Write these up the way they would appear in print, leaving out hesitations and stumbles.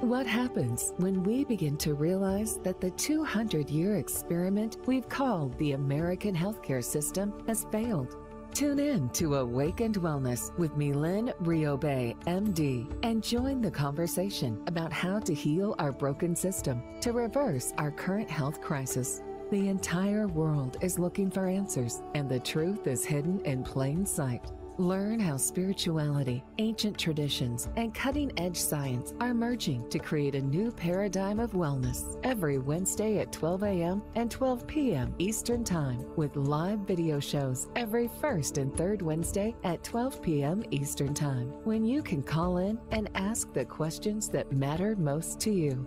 What happens when we begin to realize that the 200-year experiment we've called the American healthcare system has failed? Tune in to Awakened Wellness with Mylaine Riobe, MD, and join the conversation about how to heal our broken system to reverse our current health crisis. The entire world is looking for answers, and the truth is hidden in plain sight. Learn how spirituality, ancient traditions, and cutting-edge science are merging to create a new paradigm of wellness every Wednesday at 12 a.m. and 12 p.m. Eastern Time, with live video shows every first and third Wednesday at 12 p.m. Eastern Time, when you can call in and ask the questions that matter most to you.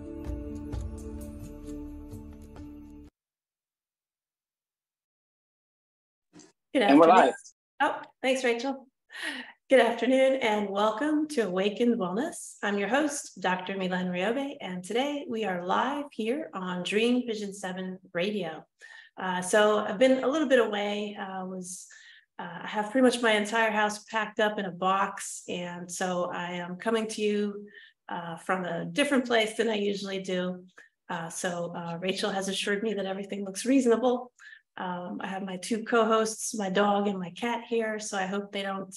Good afternoon. And we're live. Oh, thanks, Rachel. Good afternoon and welcome to Awakened Wellness. I'm your host, Dr. Mylaine Riobe, and today we are live here on Dream Vision 7 Radio. So I've been a little bit away. I have pretty much my entire house packed up in a box, and so I am coming to you from a different place than I usually do. Rachel has assured me that everything looks reasonable. I have my two co-hosts, my dog and my cat here, so I hope they don't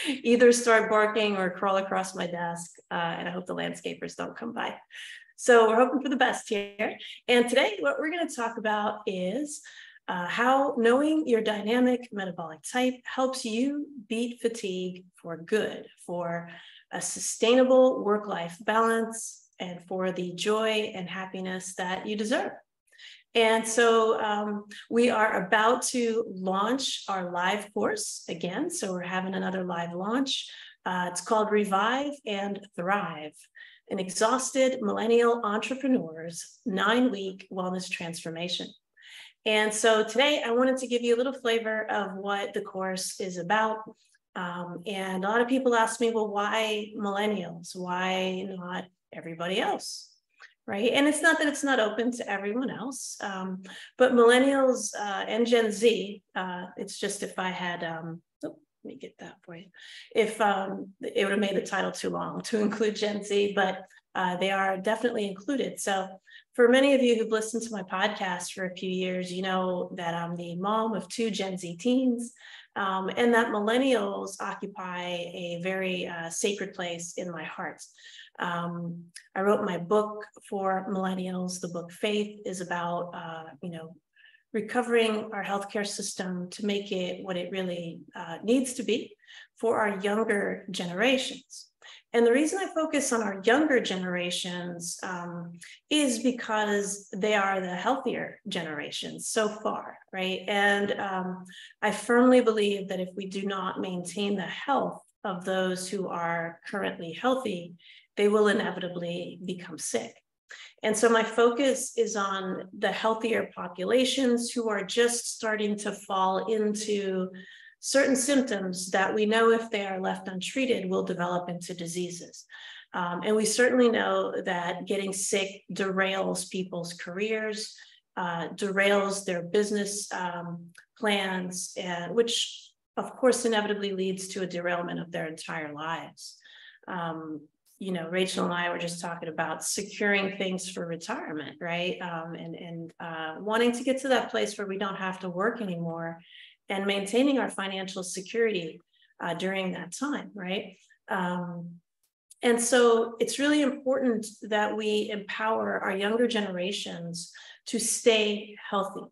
either start barking or crawl across my desk, and I hope the landscapers don't come by. So we're hoping for the best here. And today what we're going to talk about is how knowing your dynamic metabolic type helps you beat fatigue for good, for a sustainable work-life balance, and for the joy and happiness that you deserve. And so we are about to launch our live course again. So we're having another live launch. It's called Revive and Thrive, an exhausted millennial entrepreneur's 9-week wellness transformation. And so today I wanted to give you a little flavor of what the course is about. And a lot of people ask me, well, why millennials? Why not everybody else? Right. And it's not that it's not open to everyone else, but millennials and Gen Z, it's just if I had, let me get that for you. If it would have made the title too long to include Gen Z, but they are definitely included. So for many of you who've listened to my podcast for a few years, you know that I'm the mom of 2 Gen Z teens, and that millennials occupy a very sacred place in my heart. I wrote my book for millennials. The book Faith is about, recovering our healthcare system to make it what it really needs to be for our younger generations. And the reason I focus on our younger generations is because they are the healthier generations so far, right? And I firmly believe that if we do not maintain the health of those who are currently healthy, they will inevitably become sick. And so my focus is on the healthier populations who are just starting to fall into certain symptoms that we know if they are left untreated will develop into diseases. And we certainly know that getting sick derails people's careers, derails their business plans, and which of course inevitably leads to a derailment of their entire lives. Rachel and I were just talking about securing things for retirement, right? And wanting to get to that place where we don't have to work anymore and maintaining our financial security during that time, right? And so it's really important that we empower our younger generations to stay healthy.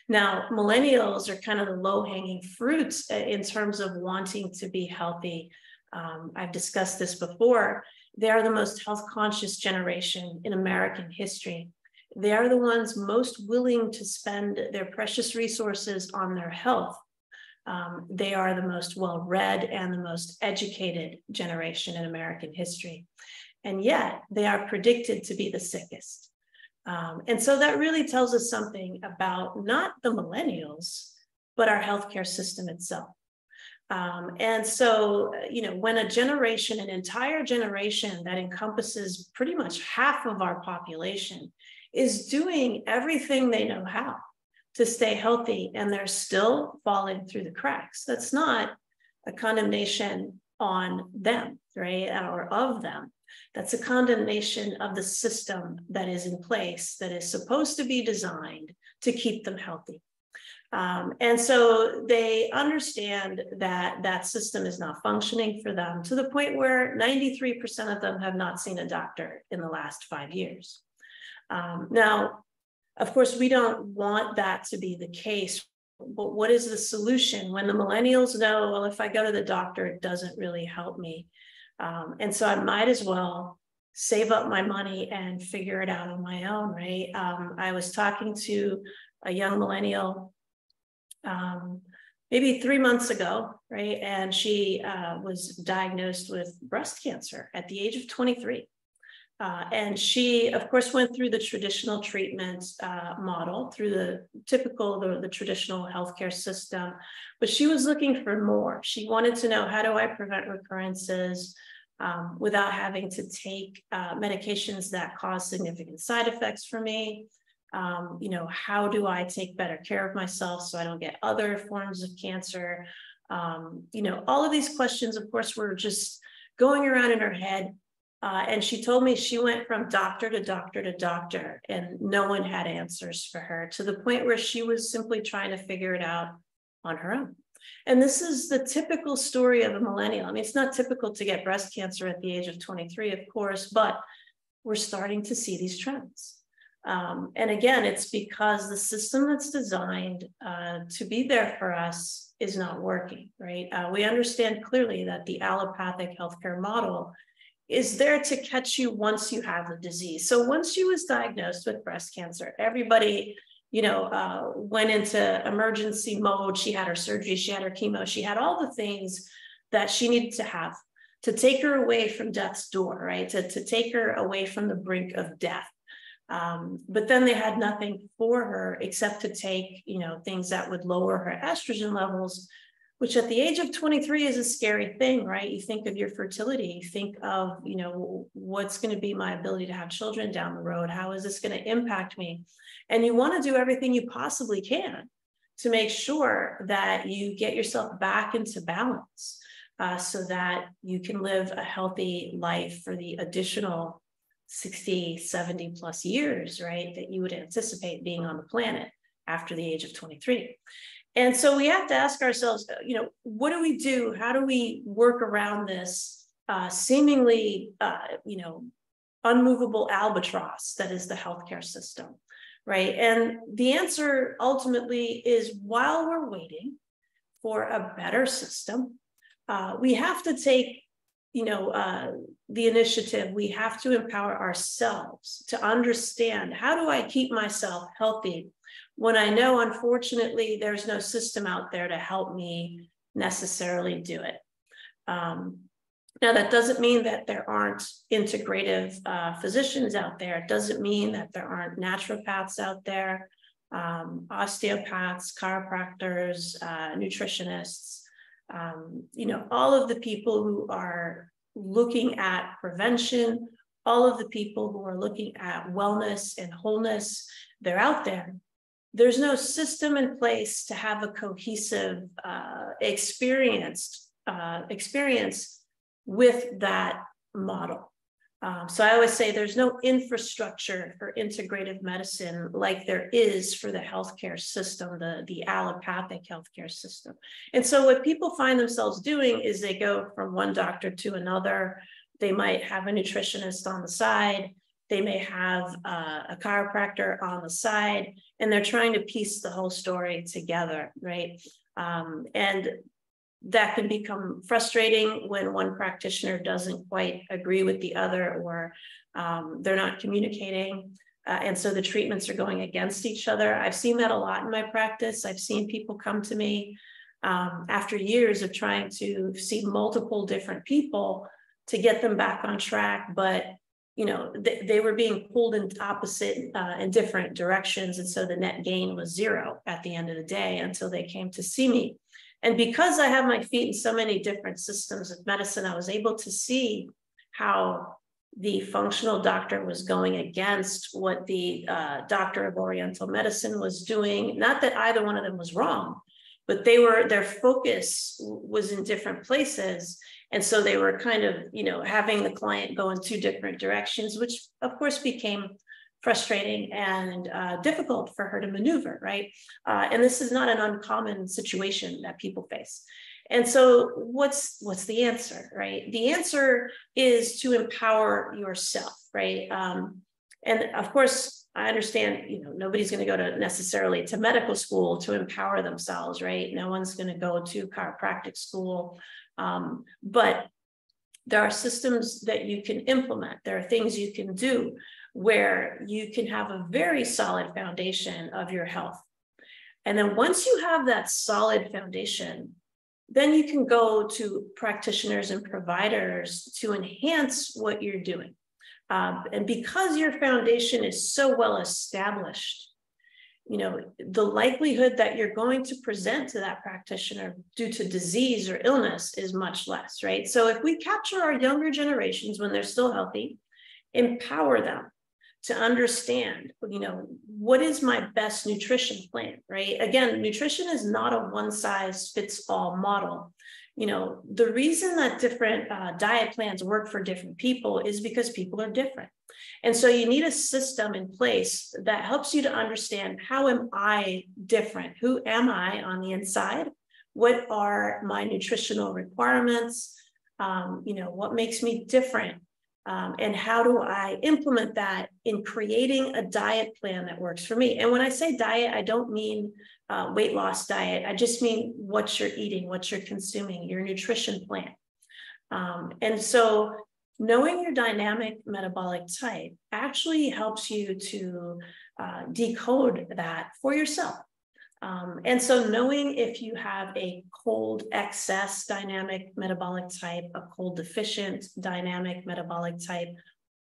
Now, millennials are kind of the low-hanging fruits in terms of wanting to be healthy. I've discussed this before. They are the most health-conscious generation in American history. They are the ones most willing to spend their precious resources on their health. They are the most well-read and the most educated generation in American history. And yet they are predicted to be the sickest. And so that really tells us something about not the millennials, but our healthcare system itself. And so, when a generation, an entire generation that encompasses pretty much half of our population is doing everything they know how to stay healthy and they're still falling through the cracks, that's not a condemnation on them, right, or of them. That's a condemnation of the system that is in place, that is supposed to be designed to keep them healthy. And so they understand that that system is not functioning for them, to the point where 93% of them have not seen a doctor in the last 5 years. Now, of course, we don't want that to be the case, but what is the solution when the millennials know, well, if I go to the doctor, it doesn't really help me. And so I might as well save up my money and figure it out on my own, right? I was talking to a young millennial maybe 3 months ago, right? And she was diagnosed with breast cancer at the age of 23. And she, of course, went through the traditional treatment model, through the typical, the traditional healthcare system, but she was looking for more. She wanted to know, how do I prevent recurrences without having to take medications that cause significant side effects for me? You know, how do I take better care of myself so I don't get other forms of cancer? You know, all of these questions, of course, were just going around in her head. And she told me she went from doctor to doctor to doctor, and no one had answers for her, to the point where she was simply trying to figure it out on her own. And this is the typical story of a millennial. I mean, it's not typical to get breast cancer at the age of 23, of course, but we're starting to see these trends. And again, it's because the system that's designed to be there for us is not working, right? We understand clearly that the allopathic healthcare model is there to catch you once you have the disease. So once she was diagnosed with breast cancer, everybody, you know, went into emergency mode. She had her surgery, she had her chemo, she had all the things that she needed to have to take her away from death's door, right? To take her away from the brink of death. But then they had nothing for her except to take, you know, things that would lower her estrogen levels, which at the age of 23 is a scary thing, right? You think of your fertility, you think of, you know, what's going to be my ability to have children down the road? How is this going to impact me? And you want to do everything you possibly can to make sure that you get yourself back into balance so that you can live a healthy life for the additional 60, 70 plus years, right, that you would anticipate being on the planet after the age of 23. And so we have to ask ourselves, you know, what do we do? How do we work around this seemingly, you know, unmovable albatross that is the healthcare system, right? And the answer ultimately is, while we're waiting for a better system, we have to take, you know, the initiative. We have to empower ourselves to understand, how do I keep myself healthy when I know, unfortunately, there's no system out there to help me necessarily do it. Now, that doesn't mean that there aren't integrative physicians out there. It doesn't mean that there aren't naturopaths out there, osteopaths, chiropractors, nutritionists, you know, all of the people who are looking at prevention, all of the people who are looking at wellness and wholeness, they're out there. There's no system in place to have a cohesive experience with that model. So I always say there's no infrastructure for integrative medicine like there is for the healthcare system, the allopathic healthcare system. And so what people find themselves doing is they go from one doctor to another. They might have a nutritionist on the side. They may have a chiropractor on the side, and they're trying to piece the whole story together, right? And that can become frustrating when one practitioner doesn't quite agree with the other, or they're not communicating. And so the treatments are going against each other. I've seen that a lot in my practice. I've seen people come to me after years of trying to see multiple different people to get them back on track, but you know, they were being pulled in opposite in different directions. And so the net gain was zero at the end of the day until they came to see me. And because I have my feet in so many different systems of medicine, I was able to see how the functional doctor was going against what the doctor of Oriental medicine was doing. Not that either one of them was wrong. but their focus was in different places. And so they were kind of, having the client go in two different directions, which of course became frustrating and difficult for her to maneuver, right? And this is not an uncommon situation that people face. And so what's the answer, right? The answer is to empower yourself, right? And of course, I understand, nobody's going to go necessarily to medical school to empower themselves, right? No one's going to go to chiropractic school. But there are systems that you can implement. There are things you can do where you can have a very solid foundation of your health. And then once you have that solid foundation, then you can go to practitioners and providers to enhance what you're doing. And because your foundation is so well established, the likelihood that you're going to present to that practitioner due to disease or illness is much less, right? So if we capture our younger generations when they're still healthy, empower them to understand, what is my best nutrition plan, right? Again, nutrition is not a one-size-fits-all model. The reason that different diet plans work for different people is because people are different. And so you need a system in place that helps you to understand, how am I different? Who am I on the inside? What are my nutritional requirements? What makes me different? And how do I implement that in creating a diet plan that works for me? And when I say diet, I don't mean weight loss diet. I just mean what you're eating, what you're consuming, your nutrition plan. And so knowing your dynamic metabolic type actually helps you to decode that for yourself. And so knowing if you have a cold excess dynamic metabolic type, a cold deficient dynamic metabolic type,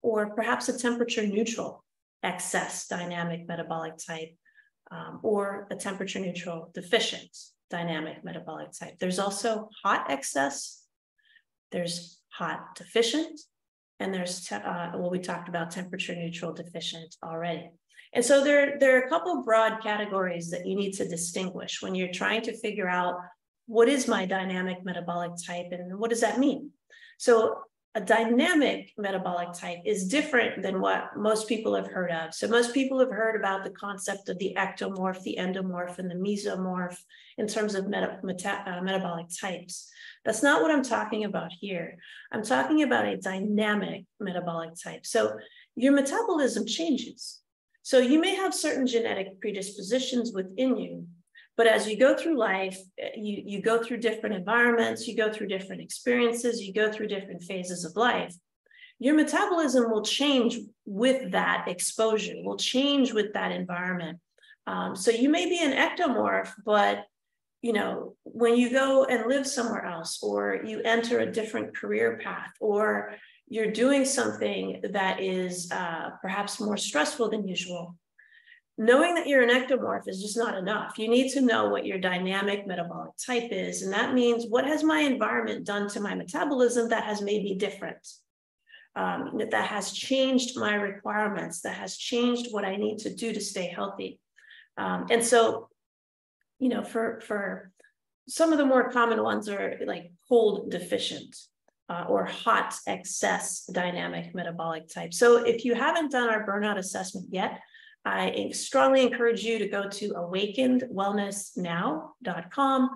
or perhaps a temperature neutral excess dynamic metabolic type, or a temperature neutral deficient dynamic metabolic type. There's also hot excess, there's hot deficient, and there's, we talked about temperature neutral deficient already. And so there are a couple of broad categories that you need to distinguish when you're trying to figure out, what is my dynamic metabolic type and what does that mean? So a dynamic metabolic type is different than what most people have heard of. So most people have heard about the concept of the ectomorph, the endomorph, and the mesomorph in terms of metabolic types. That's not what I'm talking about here. I'm talking about a dynamic metabolic type. So your metabolism changes. So you may have certain genetic predispositions within you, but as you go through life, you go through different environments, you go through different experiences, you go through different phases of life. Your metabolism will change with that exposure, will change with that environment. So you may be an ectomorph, but when you go and live somewhere else, or you enter a different career path, or you're doing something that is perhaps more stressful than usual, knowing that you're an ectomorph is just not enough. You need to know what your dynamic metabolic type is. And that means, what has my environment done to my metabolism that has made me different? That has changed my requirements, that has changed what I need to do to stay healthy. And so, for some of the more common ones are like cold deficient, or hot excess dynamic metabolic type. So if you haven't done our burnout assessment yet, I strongly encourage you to go to awakenedwellnessnow.com.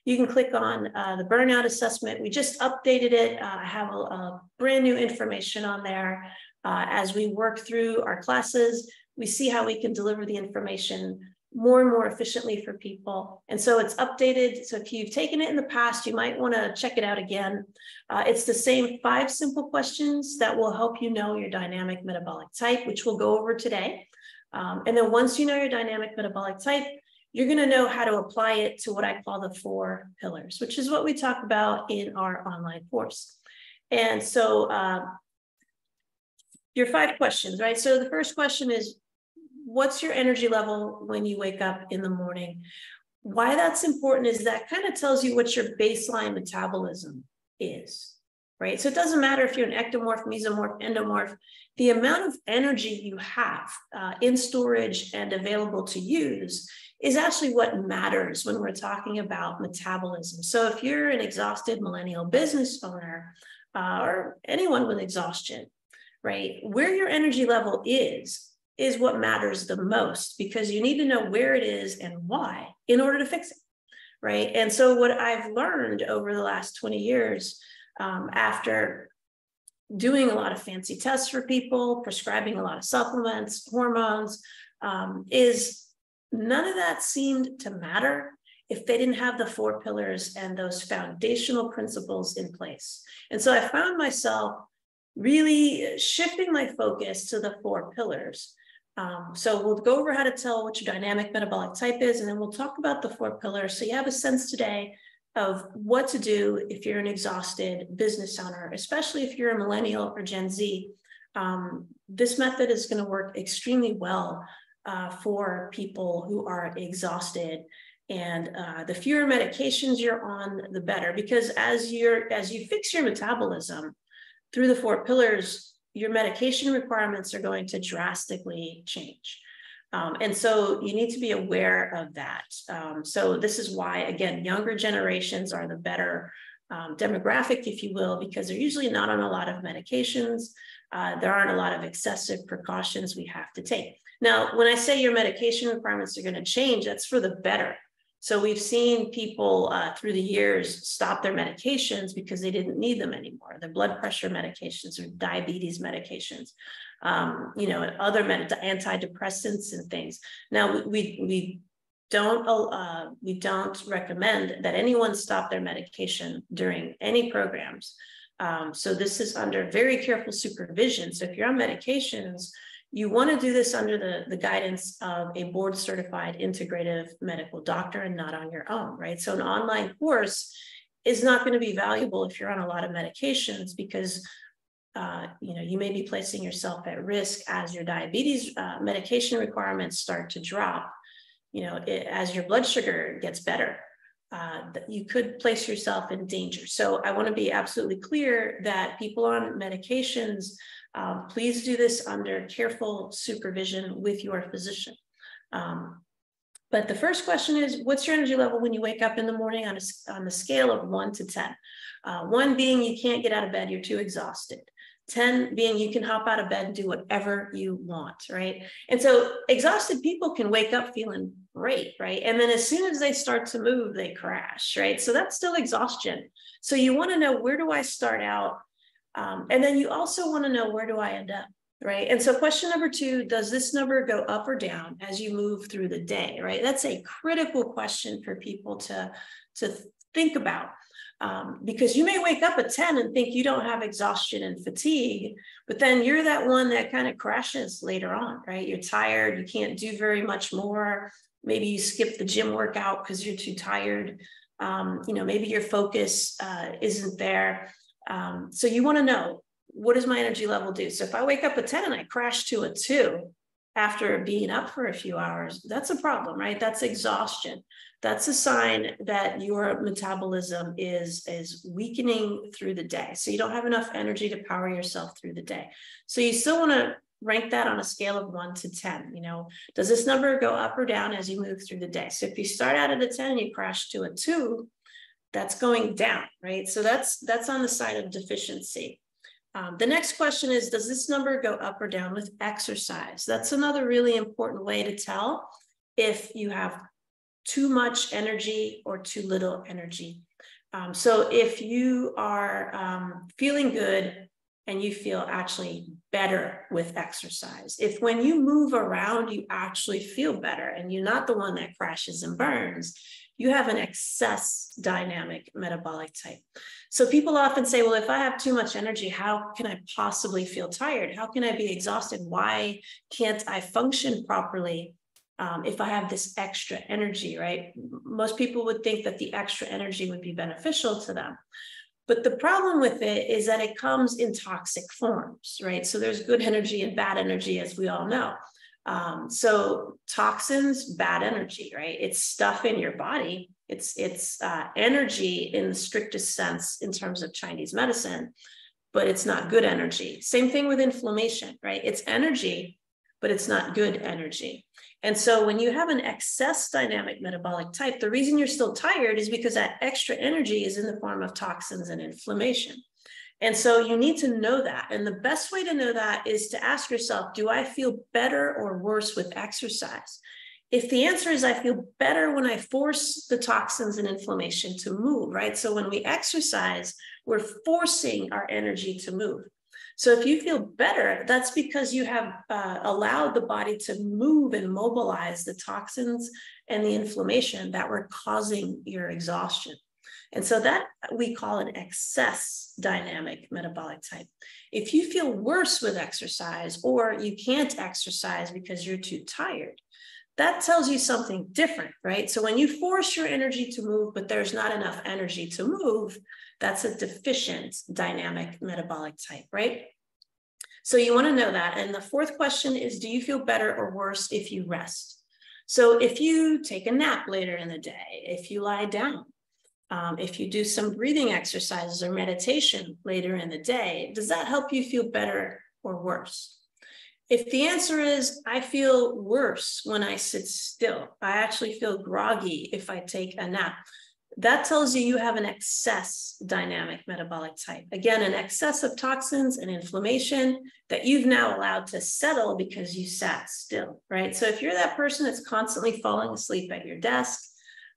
You can click on the burnout assessment. We just updated it. I have a brand new information on there. As we work through our classes, we see how we can deliver the information more and more efficiently for people. And so it's updated. So if you've taken it in the past, you might want to check it out again. It's the same 5 simple questions that will help you know your dynamic metabolic type, which we'll go over today. And then once you know your dynamic metabolic type, you're going to know how to apply it to what I call the 4 pillars, which is what we talk about in our online course. And so your 5 questions, right? So the first question is, what's your energy level when you wake up in the morning? Why that's important is that kind of tells you what your baseline metabolism is, right? So it doesn't matter if you're an ectomorph, mesomorph, endomorph, the amount of energy you have in storage and available to use is actually what matters when we're talking about metabolism. So if you're an exhausted millennial business owner or anyone with exhaustion, right, where your energy level is what matters the most, because you need to know where it is and why in order to fix it, right? And so what I've learned over the last 20 years, after doing a lot of fancy tests for people, prescribing a lot of supplements, hormones, is none of that seemed to matter if they didn't have the 4 pillars and those foundational principles in place. And so I found myself really shifting my focus to the 4 pillars. So we'll go over how to tell what your dynamic metabolic type is, and then we'll talk about the 4 pillars. So you have a sense today of what to do if you're an exhausted business owner, especially if you're a millennial or Gen Z. This method is going to work extremely well for people who are exhausted. And the fewer medications you're on, the better, because as you fix your metabolism through the 4 pillars, your medication requirements are going to drastically change. And so you need to be aware of that. So this is why, again, younger generations are the better demographic, if you will, because they're usually not on a lot of medications. There aren't a lot of excessive precautions we have to take. Now, when I say your medication requirements are going to change, that's for the better. So we've seen people through the years stop their medications because they didn't need them anymore. The blood pressure medications or diabetes medications, other antidepressants and things. Now we don't recommend that anyone stop their medication during any programs. So this is under very careful supervision. So if you're on medications, you want to do this under the guidance of a board certified integrative medical doctor and not on your own, right? So an online course is not going to be valuable if you're on a lot of medications, because you may be placing yourself at risk as your diabetes medication requirements start to drop. As your blood sugar gets better, you could place yourself in danger. So I want to be absolutely clear that people on medications, please do this under careful supervision with your physician. But the first question is, what's your energy level when you wake up in the morning on the scale of 1 to 10? 1 being you can't get out of bed, you're too exhausted. 10 being you can hop out of bed and do whatever you want, right? And so exhausted people can wake up feeling great, right? And then as soon as they start to move, they crash, right? So that's still exhaustion. So you want to know, where do I start out? And then you also want to know, where do I end up, right? And so question number 2, does this number go up or down as you move through the day, right? That's a critical question for people to think about. Because you may wake up at 10 and think you don't have exhaustion and fatigue, but then you're that one that kind of crashes later on, right? You're tired, you can't do very much more. Maybe you skip the gym workout because you're too tired. Maybe your focus isn't there. So you want to know, what does my energy level do? So if I wake up at 10 and I crash to a 2 after being up for a few hours, that's a problem, right? That's exhaustion. That's a sign that your metabolism is weakening through the day. So you don't have enough energy to power yourself through the day. So you still want to rank that on a scale of 1 to 10. Does this number go up or down as you move through the day? So if you start out at a 10 and you crash to a 2, that's going down, right? So that's on the side of deficiency. The next question is, does this number go up or down with exercise? That's another really important way to tell if you have too much energy or too little energy. So if you are feeling good and you feel actually better with exercise, if when you move around, you actually feel better and you're not the one that crashes and burns, you have an excess dynamic metabolic type. So people often say, well, if I have too much energy, how can I possibly feel tired? How can I be exhausted? Why can't I function properly if I have this extra energy, right? Most people would think that the extra energy would be beneficial to them. But the problem with it is that it comes in toxic forms, right? So there's good energy and bad energy, as we all know. So toxins, bad energy, right? It's stuff in your body. It's energy in the strictest sense in terms of Chinese medicine, but it's not good energy. Same thing with inflammation, right? It's energy, but it's not good energy. And so when you have an excess dynamic metabolic type, the reason you're still tired is because that extra energy is in the form of toxins and inflammation. And so you need to know that. And the best way to know that is to ask yourself, do I feel better or worse with exercise? If the answer is I feel better when I force the toxins and inflammation to move, right? So when we exercise, we're forcing our energy to move. So if you feel better, that's because you have allowed the body to move and mobilize the toxins and the inflammation that were causing your exhaustion. And so that we call an excess dynamic metabolic type. If you feel worse with exercise, or you can't exercise because you're too tired, that tells you something different, right? So when you force your energy to move, but there's not enough energy to move, that's a deficient dynamic metabolic type, right? So you want to know that. And the fourth question is, do you feel better or worse if you rest? So if you take a nap later in the day, if you lie down, if you do some breathing exercises or meditation later in the day, does that help you feel better or worse? If the answer is, I feel worse when I sit still, I actually feel groggy if I take a nap, that tells you you have an excess dynamic metabolic type. Again, an excess of toxins and inflammation that you've now allowed to settle because you sat still, right? So if you're that person that's constantly falling asleep at your desk,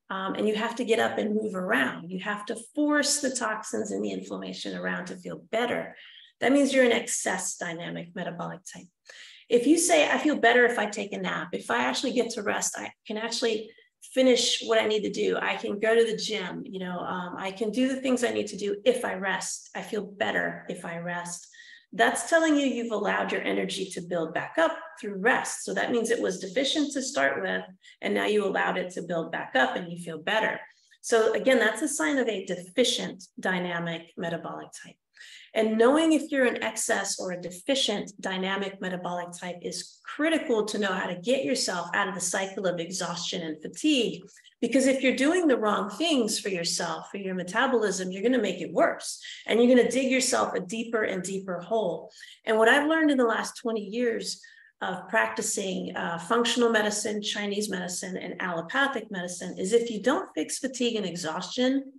and you have to get up and move around, you have to force the toxins and the inflammation around to feel better, that means you're an excess dynamic metabolic type. If you say, I feel better if I take a nap, if I actually get to rest, I can actually finish what I need to do. I can go to the gym, I can do the things I need to do if I rest. I feel better if I rest. That's telling you you've allowed your energy to build back up through rest. So that means it was deficient to start with, and now you allowed it to build back up and you feel better. So again, that's a sign of a deficient dynamic metabolic type. And knowing if you're an excess or a deficient dynamic metabolic type is critical to know how to get yourself out of the cycle of exhaustion and fatigue. Because if you're doing the wrong things for yourself, for your metabolism, you're going to make it worse. And you're going to dig yourself a deeper and deeper hole. And what I've learned in the last 20 years of practicing functional medicine, Chinese medicine, and allopathic medicine is if you don't fix fatigue and exhaustion,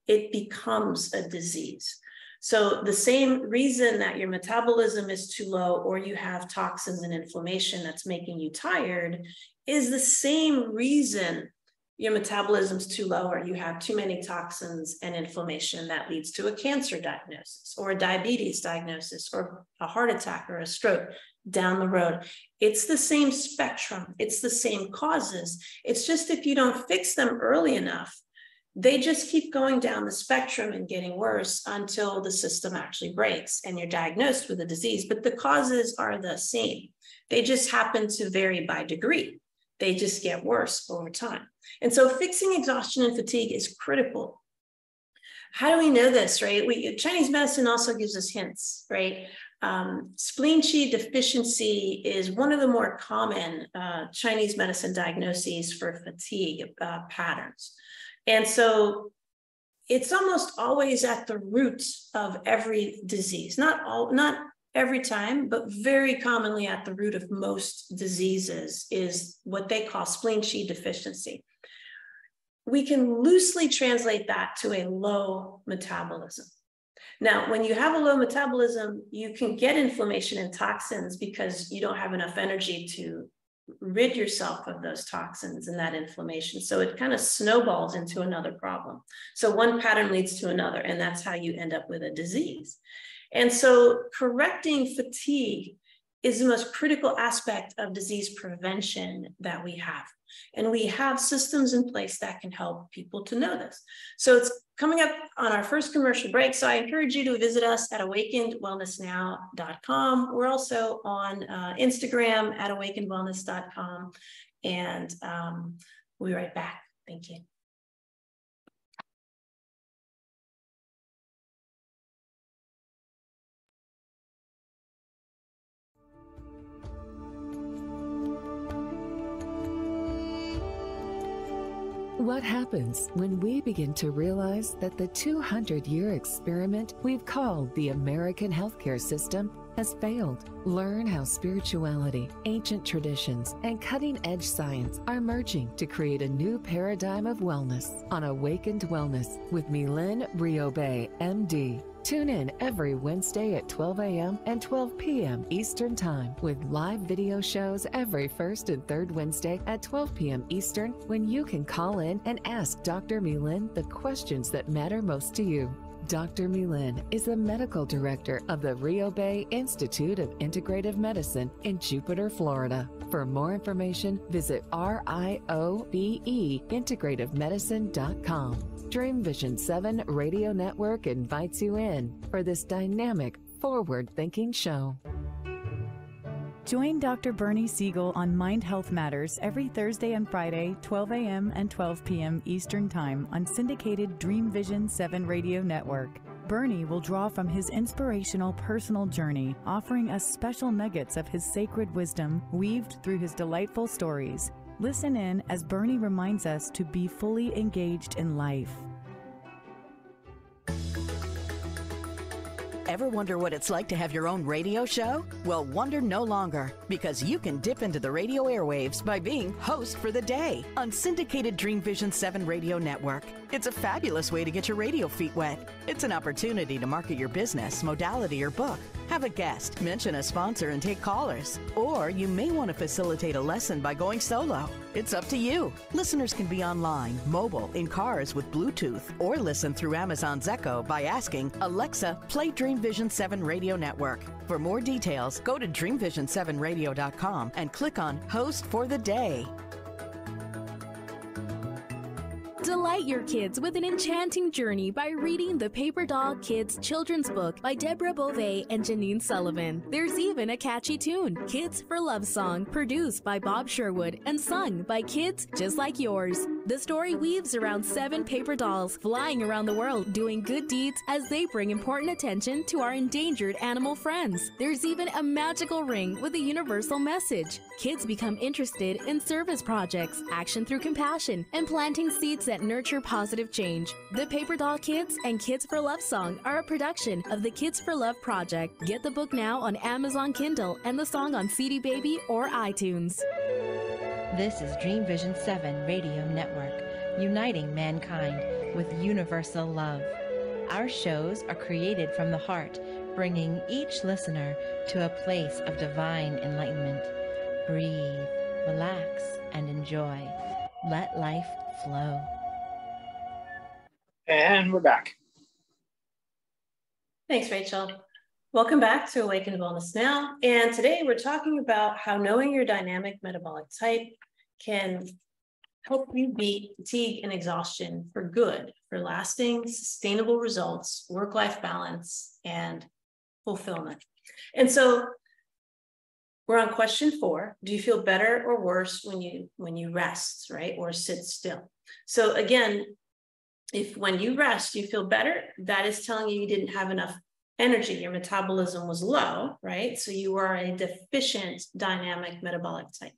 it becomes a disease. So the same reason that your metabolism is too low, or you have toxins and inflammation that's making you tired, is the same reason your metabolism's too low, or you have too many toxins and inflammation that leads to a cancer diagnosis or a diabetes diagnosis or a heart attack or a stroke down the road. It's the same spectrum. It's the same causes. It's just if you don't fix them early enough, they just keep going down the spectrum and getting worse until the system actually breaks and you're diagnosed with a disease. But the causes are the same. They just happen to vary by degree. They just get worse over time. And so fixing exhaustion and fatigue is critical. How do we know this, right? Chinese medicine also gives us hints, right? Spleen qi deficiency is one of the more common Chinese medicine diagnoses for fatigue patterns. And so it's almost always at the root of every disease, not every time, but very commonly at the root of most diseases is what they call spleen qi deficiency. We can loosely translate that to a low metabolism. Now, when you have a low metabolism, you can get inflammation and toxins because you don't have enough energy to rid yourself of those toxins and that inflammation. So it kind of snowballs into another problem. So one pattern leads to another, and that's how you end up with a disease. And so correcting fatigue is the most critical aspect of disease prevention that we have. And we have systems in place that can help people to know this. So it's coming up on our first commercial break. So I encourage you to visit us at awakenedwellnessnow.com. We're also on Instagram at awakenedwellness.com. And we'll be right back. Thank you. What happens when we begin to realize that the 200-year experiment we've called the American healthcare system has failed. Learn how spirituality, ancient traditions, and cutting-edge science are merging to create a new paradigm of wellness on Awakened Wellness with Mylaine Riobe, MD. Tune in every Wednesday at 12 a.m. and 12 p.m. Eastern Time with live video shows every first and third Wednesday at 12 p.m. Eastern, when you can call in and ask Dr. Mylaine the questions that matter most to you. Dr. Mylaine is the medical director of the Riobe Institute of Integrative Medicine in Jupiter, Florida. For more information, visit RIOBE-integrativemedicine.com. Dream Vision 7 Radio Network invites you in for this dynamic, forward-thinking show. Join Dr. Bernie Siegel on Mind Health Matters every Thursday and Friday, 12 a.m. and 12 p.m. Eastern Time on syndicated Dream Vision 7 Radio Network. Bernie will draw from his inspirational personal journey, offering us special nuggets of his sacred wisdom weaved through his delightful stories. Listen in as Bernie reminds us to be fully engaged in life. Ever wonder what it's like to have your own radio show? Well, wonder no longer, because you can dip into the radio airwaves by being host for the day on syndicated Dream Vision 7 Radio Network. It's a fabulous way to get your radio feet wet. It's an opportunity to market your business, modality, or book. Have a guest, mention a sponsor, and take callers. Or you may want to facilitate a lesson by going solo. It's up to you. Listeners can be online, mobile, in cars with Bluetooth, or listen through Amazon's Echo by asking, Alexa, play Dream Vision 7 Radio Network. For more details, go to dreamvision7radio.com and click on Host for the Day. Delight your kids with an enchanting journey by reading the Paper Doll Kids children's book by Deborah Beauvais and Janine Sullivan. There's even a catchy tune, Kids for Love Song, produced by Bob Sherwood and sung by kids just like yours. The story weaves around 7 paper dolls flying around the world doing good deeds as they bring important attention to our endangered animal friends. There's even a magical ring with a universal message. Kids become interested in service projects, action through compassion, and planting seeds that nurture positive change. The Paper Doll Kids and Kids for Love Song are a production of the Kids for Love Project. Get the book now on Amazon Kindle and the song on CD Baby or iTunes. This is Dream Vision 7 Radio Network, uniting mankind with universal love. Our shows are created from the heart, bringing each listener to a place of divine enlightenment. Breathe, relax, and enjoy. Let life flow. And we're back. Thanks, Rachel. Welcome back to Awakened Wellness Now. And today we're talking about how knowing your dynamic metabolic type can help you beat fatigue and exhaustion for good, for lasting, sustainable results, work-life balance, and fulfillment. And so we're on question 4. Do you feel better or worse when you rest, right? Or sit still? So again, if when you rest, you feel better, that is telling you didn't have enough energy. Your metabolism was low, right? So you are a deficient dynamic metabolic type.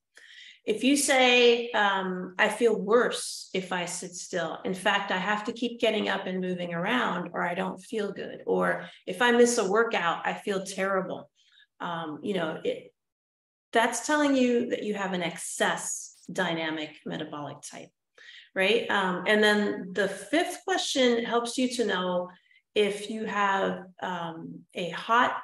If you say, I feel worse if I sit still. In fact, I have to keep getting up and moving around or I don't feel good. Or if I miss a workout, I feel terrible. That's telling you that you have an excess dynamic metabolic type, right? And then the 5th question helps you to know if you have a hot,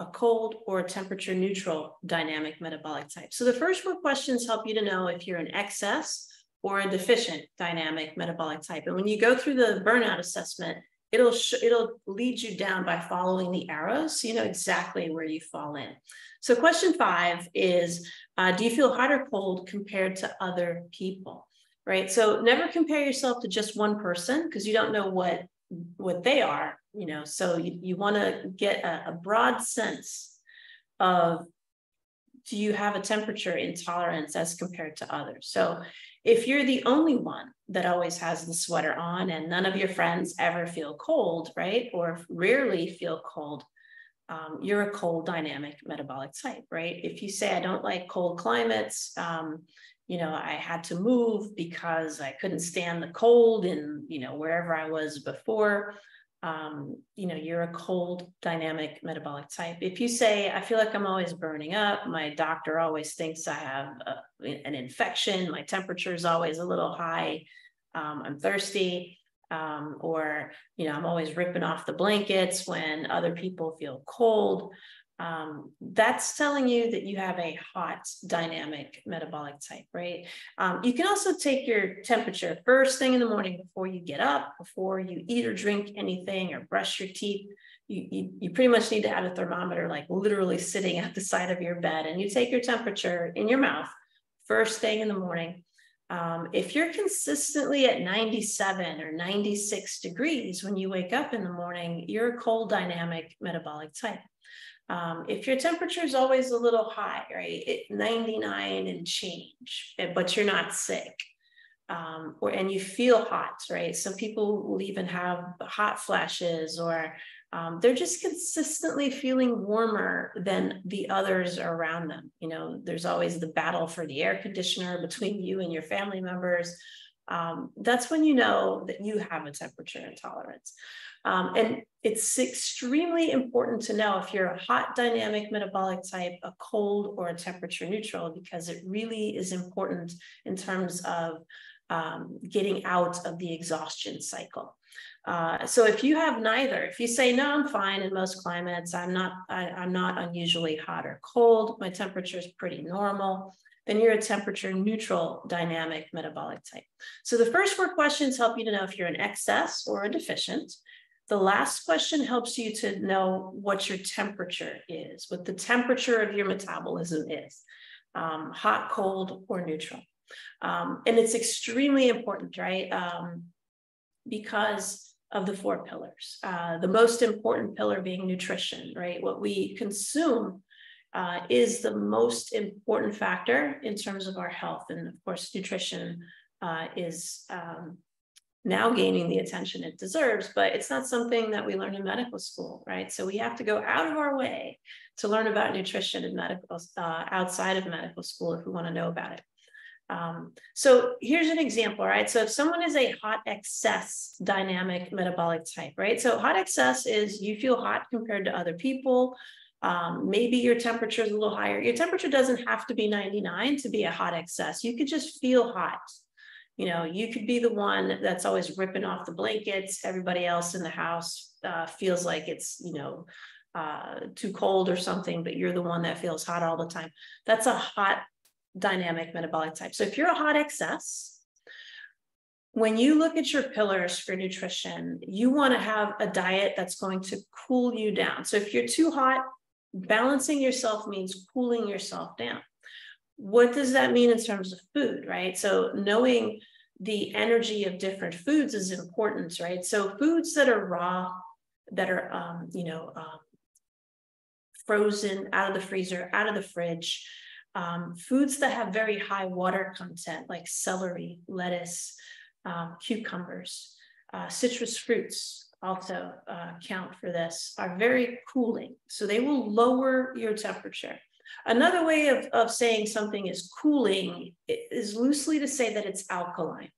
a cold, or a temperature neutral dynamic metabolic type. So the first 4 questions help you to know if you're an excess or a deficient dynamic metabolic type. And when you go through the burnout assessment, it'll lead you down by following the arrows, so you know exactly where you fall in. So question 5 is, do you feel hot or cold compared to other people, right? So never compare yourself to just one person because you don't know what they are, so you want to get a broad sense of, do you have a temperature intolerance as compared to others? So if you're the only one that always has the sweater on and none of your friends ever feel cold, right? Or rarely feel cold, you're a cold dynamic metabolic type, right? If you say, I don't like cold climates, I had to move because I couldn't stand the cold in, wherever I was before, you're a cold dynamic metabolic type. If you say, I feel like I'm always burning up, my doctor always thinks I have an infection, my temperature is always a little high, I'm thirsty, or, I'm always ripping off the blankets when other people feel cold. That's telling you that you have a hot dynamic metabolic type, right? You can also take your temperature first thing in the morning before you get up, before you eat or drink anything or brush your teeth. You pretty much need to have a thermometer like literally sitting at the side of your bed, and you take your temperature in your mouth first thing in the morning. If you're consistently at 97 or 96 degrees when you wake up in the morning, you're a cold dynamic metabolic type. If your temperature is always a little high, right, 99 and change, but you're not sick, and you feel hot, right? Some people will even have hot flashes, or they're just consistently feeling warmer than the others around them. There's always the battle for the air conditioner between you and your family members. That's when you know that you have a temperature intolerance. And it's extremely important to know if you're a hot dynamic metabolic type, a cold, or a temperature neutral, because it really is important in terms of getting out of the exhaustion cycle. So if you have neither, if you say, no, I'm fine in most climates, I'm not unusually hot or cold, my temperature is pretty normal, then you're a temperature neutral dynamic metabolic type. So the first 4 questions help you to know if you're an excess or a deficient. The last question helps you to know what your temperature is, what the temperature of your metabolism is, hot, cold, or neutral. And it's extremely important, right? Because of the 4 pillars. The most important pillar being nutrition, right? What we consume is the most important factor in terms of our health. And of course, nutrition is now gaining the attention it deserves, but it's not something that we learn in medical school, right? So we have to go out of our way to learn about nutrition in medical, outside of medical school if we want to know about it. So here's an example, right? So if someone is a hot excess dynamic metabolic type, right? So hot excess is you feel hot compared to other people. Maybe your temperature is a little higher. Your temperature doesn't have to be 99 to be a hot excess. You could just feel hot. You could be the one that's always ripping off the blankets. Everybody else in the house feels like it's, too cold or something, but you're the one that feels hot all the time. That's a hot dynamic metabolic type. So if you're a hot excess, when you look at your pillars for nutrition, you want to have a diet that's going to cool you down. So if you're too hot, balancing yourself means cooling yourself down. What does that mean in terms of food, right? So knowing the energy of different foods is important, right? So foods that are raw, that are, frozen out of the freezer, out of the fridge, foods that have very high water content, like celery, lettuce, cucumbers, citrus fruits also count for this, are very cooling. So they will lower your temperature. Another way of saying something is cooling is loosely to say that it's alkaline.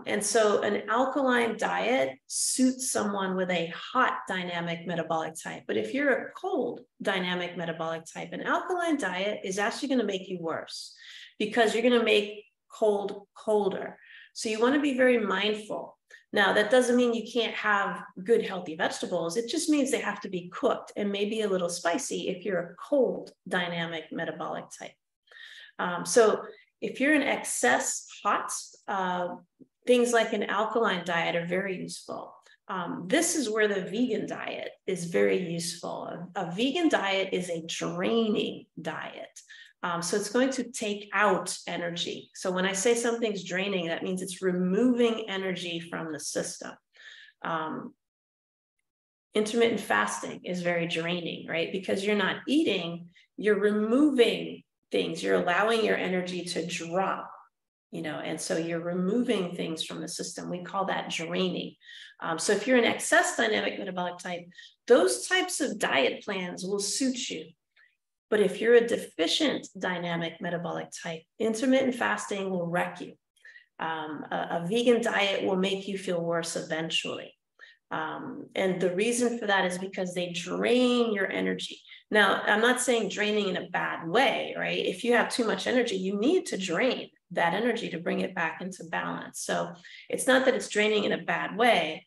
And so an alkaline diet suits someone with a hot dynamic metabolic type. But if you're a cold dynamic metabolic type, an alkaline diet is actually going to make you worse because you're going to make cold colder. So you want to be very mindful. Now, that doesn't mean you can't have good, healthy vegetables. It just means they have to be cooked and maybe a little spicy if you're a cold dynamic metabolic type. So if you're an excess hot, things like an alkaline diet are very useful. This is where the vegan diet is very useful. A vegan diet is a draining diet. So it's going to take out energy. So when I say something's draining, that means it's removing energy from the system. Intermittent fasting is very draining, right? Because you're not eating, you're removing things, you're allowing your energy to drop, and so you're removing things from the system. We call that draining. So if you're an excess dynamic metabolic type, those types of diet plans will suit you. But if you're a deficient dynamic metabolic type, intermittent fasting will wreck you. A vegan diet will make you feel worse eventually. And the reason for that is because they drain your energy. Now, I'm not saying draining in a bad way, right? If you have too much energy, you need to drain that energy to bring it back into balance. So it's not that it's draining in a bad way.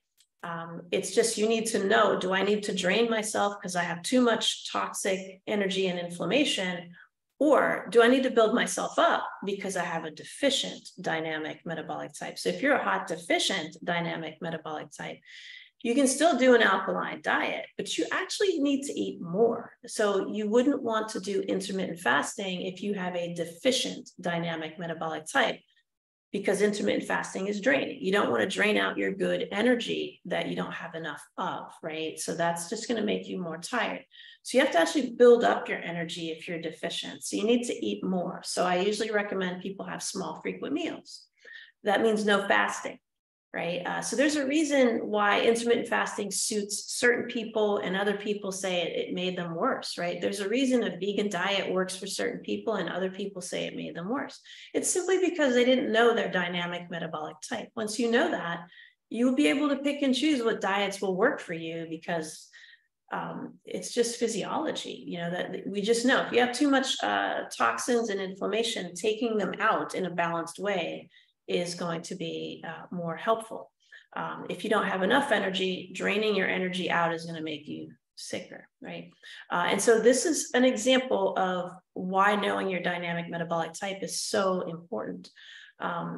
It's just you need to know, do I need to drain myself because I have too much toxic energy and inflammation? Or do I need to build myself up because I have a deficient dynamic metabolic type? So if you're a hot deficient dynamic metabolic type, you can still do an alkaline diet, but you actually need to eat more. So you wouldn't want to do intermittent fasting if you have a deficient dynamic metabolic type, because intermittent fasting is draining. You don't want to drain out your good energy that you don't have enough of, right? So that's just going to make you more tired. So you have to actually build up your energy if you're deficient. So you need to eat more. So I usually recommend people have small, frequent meals. That means no fasting, right? So there's a reason why intermittent fasting suits certain people and other people say it made them worse, right? There's a reason a vegan diet works for certain people and other people say it made them worse. It's simply because they didn't know their dynamic metabolic type. Once you know that, you'll be able to pick and choose what diets will work for you, because it's just physiology, you know, that we just know if you have too much toxins and inflammation, taking them out in a balanced way is going to be more helpful. If you don't have enough energy, draining your energy out is going to make you sicker, right? And so this is an example of why knowing your dynamic metabolic type is so important.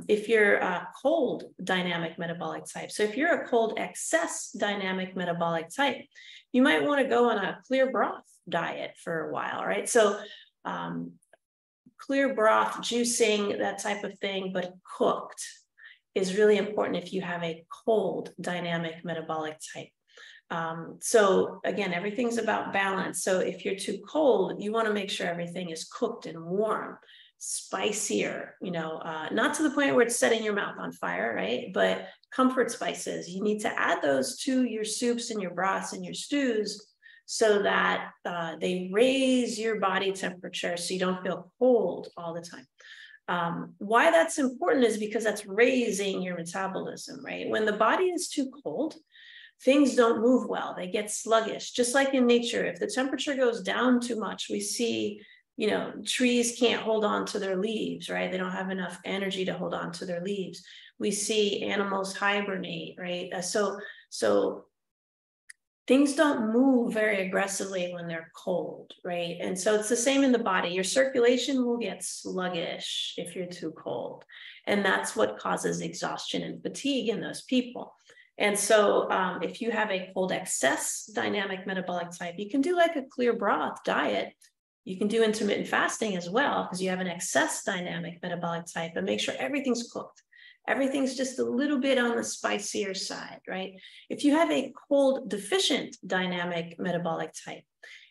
If you're a cold dynamic metabolic type, so if you're a cold excess dynamic metabolic type, you might want to go on a clear broth diet for a while, right? So clear broth, juicing, that type of thing, but cooked is really important if you have a cold dynamic metabolic type. So again, everything's about balance. So if you're too cold, you want to make sure everything is cooked and warm, spicier, you know, not to the point where it's setting your mouth on fire, right? But comfort spices, you need to add those to your soups and your broths and your stews so that they raise your body temperature so you don't feel cold all the time. Why that's important is because that's raising your metabolism, right? When the body is too cold, things don't move well. They get sluggish, just like in nature. If the temperature goes down too much, we see, you know, trees can't hold on to their leaves, right? They don't have enough energy to hold on to their leaves. We see animals hibernate, right? So things don't move very aggressively when they're cold, right? And so it's the same in the body. Your circulation will get sluggish if you're too cold. And that's what causes exhaustion and fatigue in those people. And so if you have a cold excess dynamic metabolic type, you can do like a clear broth diet. You can do intermittent fasting as well, because you have an excess dynamic metabolic type, but make sure everything's cooked. Everything's just a little bit on the spicier side, right? If you have a cold deficient dynamic metabolic type,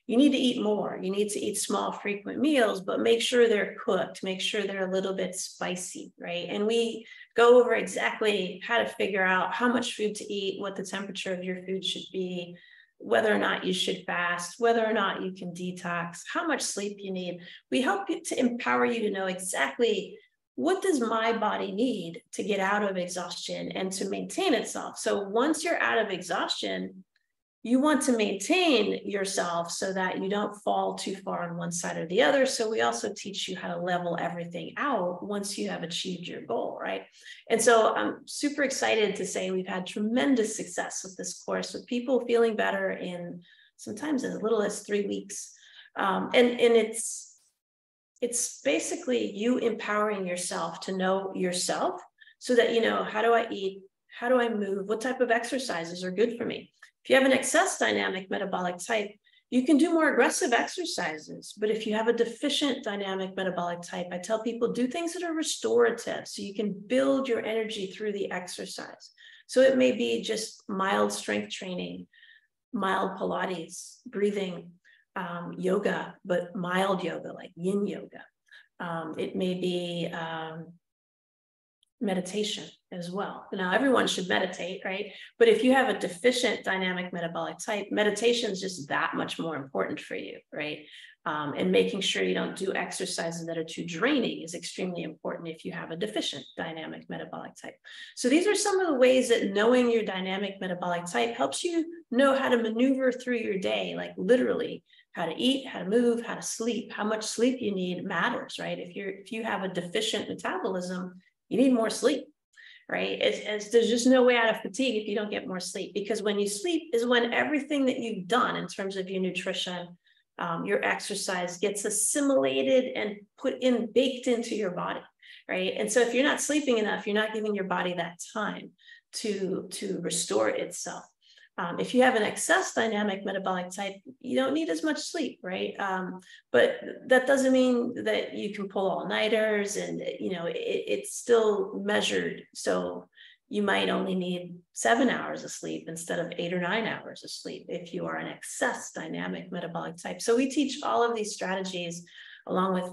you need to eat more. You need to eat small, frequent meals, but make sure they're cooked. Make sure they're a little bit spicy, right? And we go over exactly how to figure out how much food to eat, what the temperature of your food should be, whether or not you should fast, whether or not you can detox, how much sleep you need. We help you to empower you to know exactly what does my body need to get out of exhaustion and to maintain itself. So once you're out of exhaustion, you want to maintain yourself so that you don't fall too far on one side or the other. So we also teach you how to level everything out once you have achieved your goal, right? And so I'm super excited to say we've had tremendous success with this course, with people feeling better in sometimes as little as 3 weeks. And it's basically you empowering yourself to know yourself so that, you know, how do I eat? How do I move? What type of exercises are good for me? If you have an excess dynamic metabolic type, you can do more aggressive exercises. But if you have a deficient dynamic metabolic type, I tell people do things that are restorative so you can build your energy through the exercise. So it may be just mild strength training, mild Pilates, breathing, yoga, but mild yoga like yin yoga. It may be meditation as well. Now, everyone should meditate, right? But if you have a deficient dynamic metabolic type, meditation is just that much more important for you, right? And making sure you don't do exercises that are too draining is extremely important if you have a deficient dynamic metabolic type. So these are some of the ways that knowing your dynamic metabolic type helps you know how to maneuver through your day, like literally how to eat, how to move, how to sleep. How much sleep you need matters, right? If you have a deficient metabolism, you need more sleep, right? As there's just no way out of fatigue if you don't get more sleep, because when you sleep is when everything that you've done in terms of your nutrition, your exercise gets assimilated and baked into your body, right? And so if you're not sleeping enough, you're not giving your body that time to restore itself. If you have an excess dynamic metabolic type, you don't need as much sleep, right? But that doesn't mean that you can pull all-nighters, and it's still measured. So you might only need 7 hours of sleep instead of 8 or 9 hours of sleep if you are an excess dynamic metabolic type. So we teach all of these strategies along with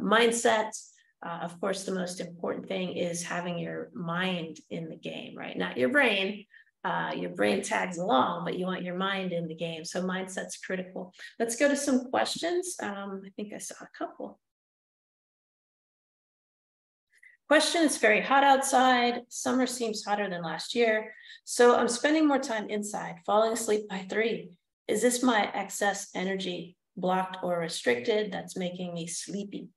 mindset. Of course, the most important thing is having your mind in the game, right? Not your brain. Your brain tags along, but you want your mind in the game. So mindset's critical. Let's go to some questions. I think I saw a couple. Question: it's very hot outside. Summer seems hotter than last year. So I'm spending more time inside, falling asleep by 3. Is this my excess energy blocked or restricted that's making me sleepy?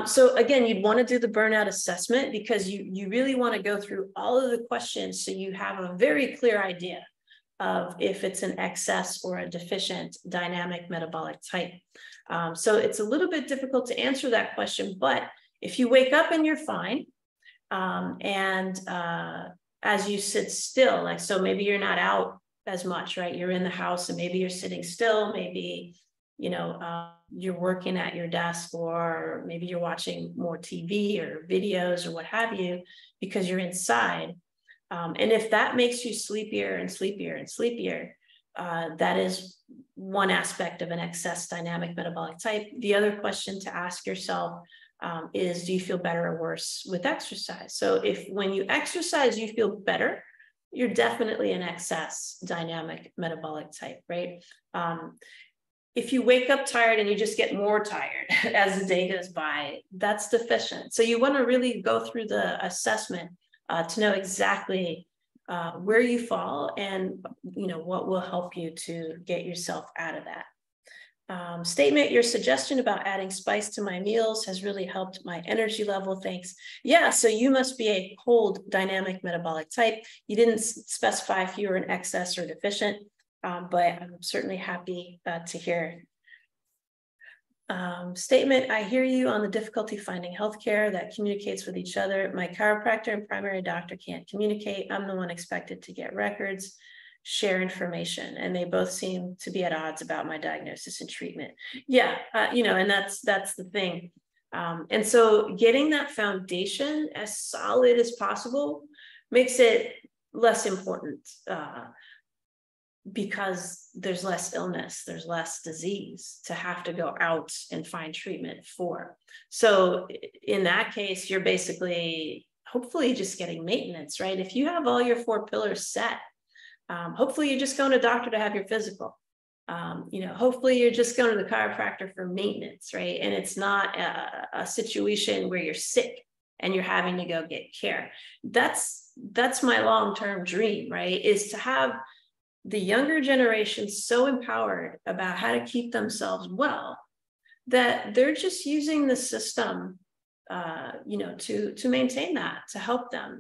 So again, you'd want to do the burnout assessment, because you really want to go through all of the questions so you have a very clear idea of if it's an excess or a deficient dynamic metabolic type. So it's a little bit difficult to answer that question, but if you wake up and you're fine, and as you sit still, like, so maybe you're not out as much, right? You're in the house and maybe you're sitting still, maybe you're working at your desk, or maybe you're watching more TV or videos or what have you, because you're inside. And if that makes you sleepier and sleepier and sleepier, that is one aspect of an excess dynamic metabolic type. The other question to ask yourself is, do you feel better or worse with exercise? So if when you exercise, you feel better, you're definitely an excess dynamic metabolic type, right? If you wake up tired and you just get more tired as the day goes by, that's deficient. So you want to really go through the assessment to know exactly where you fall and what will help you to get yourself out of that. Statement: your suggestion about adding spice to my meals has really helped my energy level. Thanks. Yeah, so you must be a cold dynamic metabolic type. You didn't specify if you were an excess or deficient. But I'm certainly happy to hear. Statement: I hear you on the difficulty finding healthcare that communicates with each other. My chiropractor and primary doctor can't communicate. I'm the one expected to get records, share information, and they both seem to be at odds about my diagnosis and treatment. Yeah, and that's the thing. And so getting that foundation as solid as possible makes it less important. Because there's less illness, there's less disease to have to go out and find treatment for. So in that case, you're basically, hopefully just getting maintenance, right? If you have all your 4 pillars set, hopefully you're just going to a doctor to have your physical. Hopefully you're just going to the chiropractor for maintenance, right? And it's not a situation where you're sick and you're having to go get care. That's my long-term dream, right? Is to have the younger generation so empowered about how to keep themselves well that they're just using the system, to maintain that, to help them,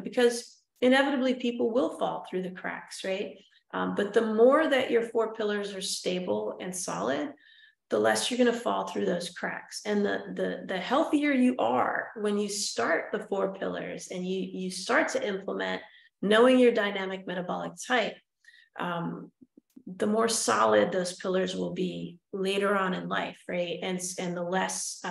because inevitably people will fall through the cracks, right? But the more that your 4 pillars are stable and solid, the less you're going to fall through those cracks. And the healthier you are when you start the 4 pillars and you start to implement knowing your dynamic metabolic type, the more solid those pillars will be later on in life, right? And the less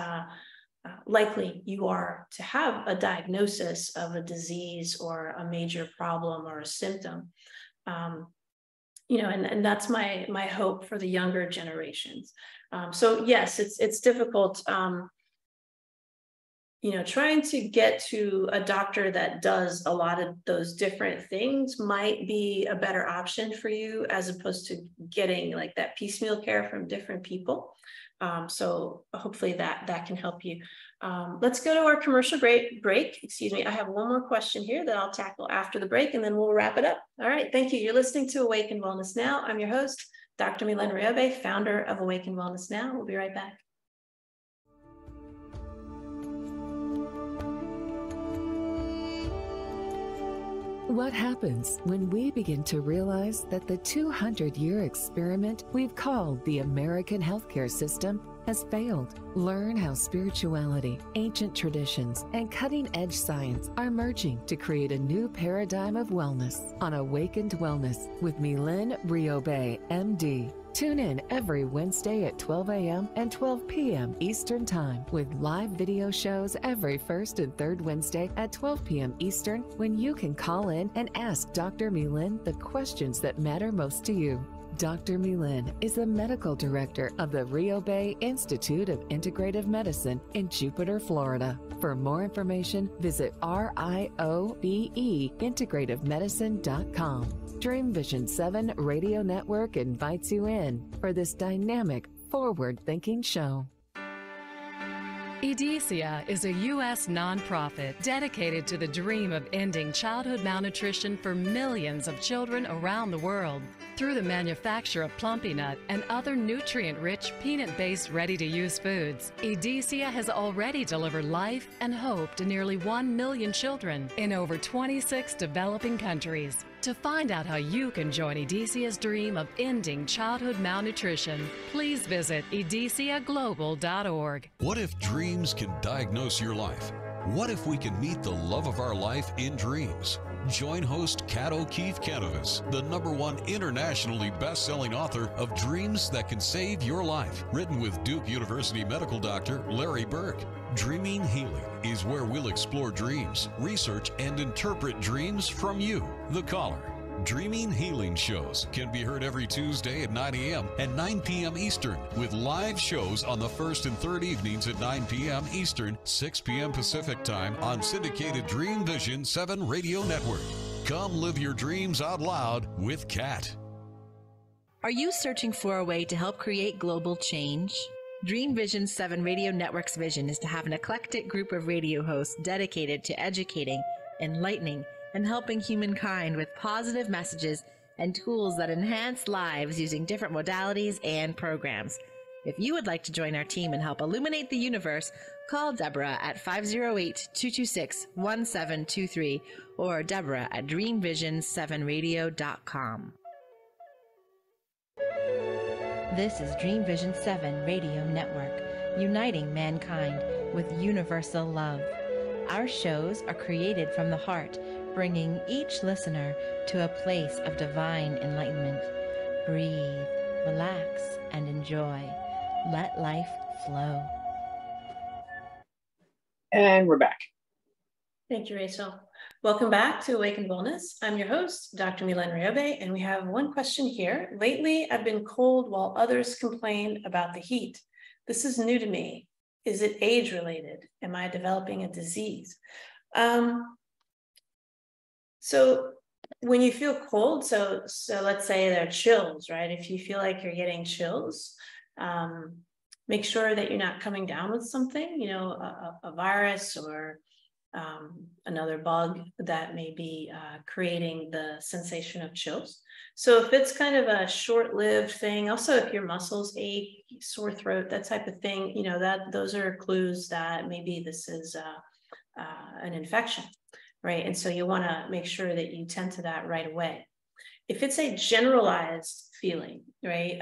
likely you are to have a diagnosis of a disease or a major problem or a symptom. And that's my hope for the younger generations. So yes, it's difficult. trying to get to a doctor that does a lot of those different things might be a better option for you, as opposed to getting like that piecemeal care from different people. So hopefully that can help you. Let's go to our commercial break. Excuse me. I have one more question here that I'll tackle after the break, and then we'll wrap it up. All right. Thank you. You're listening to Awaken Wellness Now. I'm your host, Dr. Mylaine Riobe, founder of Awaken Wellness Now. We'll be right back. What happens when we begin to realize that the 200-year experiment we've called the American healthcare system has failed? Learn how spirituality, ancient traditions, and cutting-edge science are merging to create a new paradigm of wellness on Awakened Wellness with Mylaine Riobe, MD. Tune in every Wednesday at 12 a.m. and 12 p.m. Eastern Time with live video shows every first and third Wednesday at 12 p.m. Eastern, when you can call in and ask Dr. Mylaine the questions that matter most to you. Dr. Mylaine is the medical director of the Riobe Institute of Integrative Medicine in Jupiter, Florida. For more information, visit RIOBE-integrativemedicine.com. Dream Vision 7 Radio Network invites you in for this dynamic, forward-thinking show. EDICIA is a U.S. nonprofit dedicated to the dream of ending childhood malnutrition for millions of children around the world through the manufacture of Plumpy Nut and other nutrient-rich, peanut-based, ready-to-use foods. EDICIA has already delivered life and hope to nearly 1 million children in over 26 developing countries. To find out how you can join EDICIA's dream of ending childhood malnutrition, please visit ediciaglobal.org. What if dreams can diagnose your life? What if we can meet the love of our life in dreams? Join host Kat O'Keefe Canovis, the #1 internationally best-selling author of Dreams That Can Save Your Life, written with Duke University medical doctor Larry Burke. Dreaming Healing is where we'll explore dreams, research, and interpret dreams from you, the caller. Dreaming Healing shows can be heard every Tuesday at 9 a.m. and 9 p.m. Eastern, with live shows on the first and third evenings at 9 p.m. Eastern, 6 p.m. Pacific Time on syndicated Dream Vision 7 Radio Network. Come live your dreams out loud with Kat. Are you searching for a way to help create global change? Dream Vision 7 Radio Network's vision is to have an eclectic group of radio hosts dedicated to educating, enlightening, and helping humankind with positive messages and tools that enhance lives using different modalities and programs. If you would like to join our team and help illuminate the universe, call Deborah at 508-226-1723 or Deborah at dreamvision7radio.com. This is Dream Vision 7 Radio Network, uniting mankind with universal love. Our shows are created from the heart, bringing each listener to a place of divine enlightenment. Breathe, relax, and enjoy. Let life flow. And we're back. Thank you, Rachel. Welcome back to Awaken Wellness. I'm your host, Dr. Mylaine Riobe, and we have one question here. Lately, I've been cold while others complain about the heat. This is new to me. Is it age-related? Am I developing a disease? So when you feel cold, so let's say they're chills, right? If you feel like you're getting chills, make sure that you're not coming down with something, a virus or another bug that may be creating the sensation of chills. So if it's kind of a short-lived thing, also if your muscles ache, sore throat, that type of thing, those are clues that maybe this is an infection, right? And so you want to make sure that you tend to that right away. If it's a generalized feeling, right?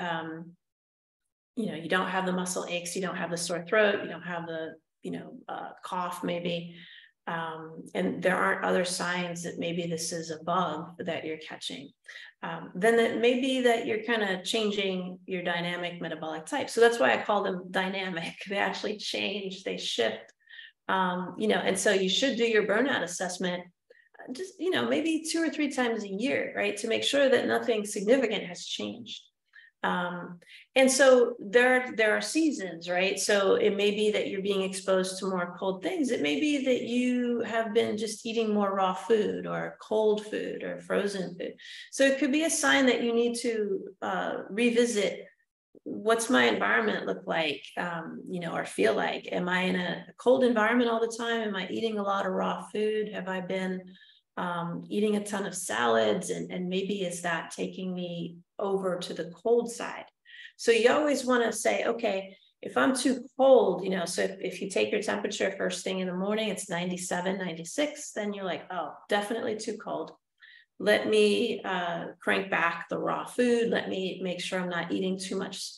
You don't have the muscle aches, you don't have the sore throat, you don't have the, cough maybe, and there aren't other signs that maybe this is a bug that you're catching, then it may be that you're kind of changing your dynamic metabolic type. So that's why I call them dynamic. They actually change, they shift, and so you should do your burnout assessment just, maybe 2 or 3 times a year, right? To make sure that nothing significant has changed. And so there are seasons, right? So it may be that you're being exposed to more cold things. It may be that you have been just eating more raw food or cold food or frozen food. So it could be a sign that you need to revisit, what's my environment look like, or feel like? Am I in a cold environment all the time? Am I eating a lot of raw food? Have I been eating a ton of salads? And maybe is that taking me over to the cold side? So you always want to say, okay, if I'm too cold, so if you take your temperature first thing in the morning, it's 97, 96, then you're like, oh, definitely too cold. Let me crank back the raw food. Let me make sure I'm not eating too much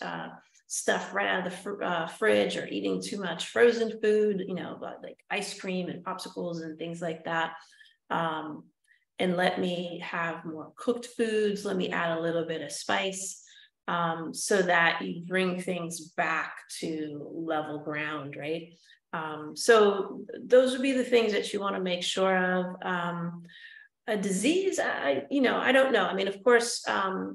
stuff right out of the fridge, or eating too much frozen food, like ice cream and popsicles and things like that. And let me have more cooked foods. Let me add a little bit of spice, so that you bring things back to level ground, right? So those would be the things that you want to make sure of. A disease, I don't know. I mean, of course,